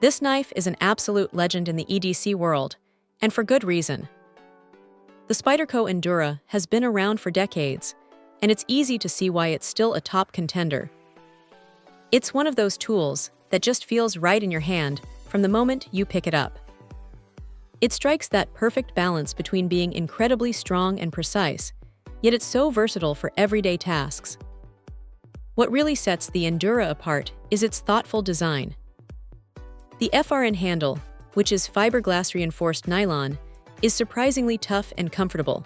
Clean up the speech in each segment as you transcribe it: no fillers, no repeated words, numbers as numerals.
This knife is an absolute legend in the EDC world, and for good reason. The Spyderco Endura has been around for decades, and it's easy to see why it's still a top contender. It's one of those tools that just feels right in your hand from the moment you pick it up. It strikes that perfect balance between being incredibly strong and precise, yet it's so versatile for everyday tasks. What really sets the Endura apart is its thoughtful design. The FRN handle, which is fiberglass-reinforced nylon, is surprisingly tough and comfortable.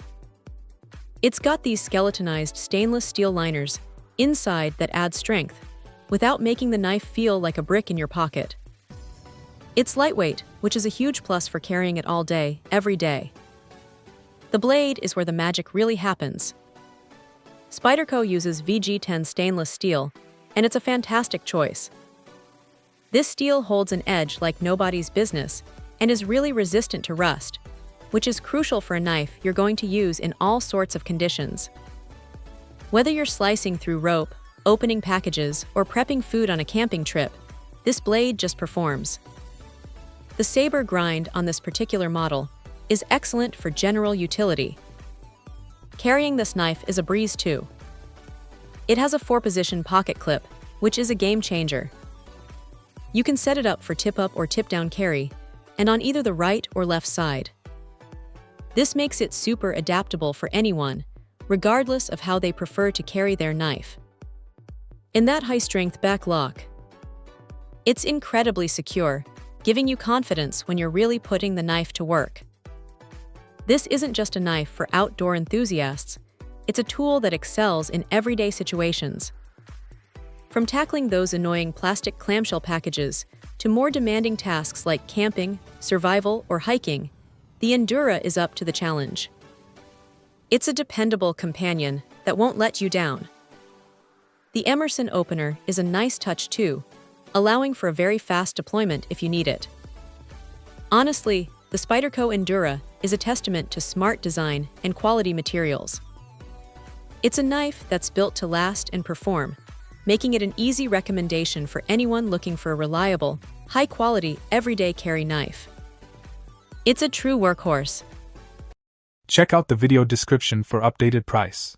It's got these skeletonized stainless steel liners inside that add strength, without making the knife feel like a brick in your pocket. It's lightweight, which is a huge plus for carrying it all day, every day. The blade is where the magic really happens. Spyderco uses VG10 stainless steel, and it's a fantastic choice. This steel holds an edge like nobody's business and is really resistant to rust, which is crucial for a knife you're going to use in all sorts of conditions. Whether you're slicing through rope, opening packages, or prepping food on a camping trip, this blade just performs. The saber grind on this particular model is excellent for general utility. Carrying this knife is a breeze too. It has a 4-position pocket clip, which is a game changer. You can set it up for tip-up or tip-down carry, and on either the right or left side. This makes it super adaptable for anyone, regardless of how they prefer to carry their knife. In that high-strength back lock, it's incredibly secure, giving you confidence when you're really putting the knife to work. This isn't just a knife for outdoor enthusiasts, it's a tool that excels in everyday situations. From tackling those annoying plastic clamshell packages to more demanding tasks like camping, survival, or hiking, the Endura is up to the challenge. It's a dependable companion that won't let you down. The Emerson opener is a nice touch too, allowing for a very fast deployment if you need it. Honestly, the Spyderco Endura is a testament to smart design and quality materials. It's a knife that's built to last and perform, making it an easy recommendation for anyone looking for a reliable, high-quality, everyday carry knife. It's a true workhorse. Check out the video description for updated price.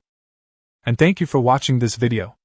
And thank you for watching this video.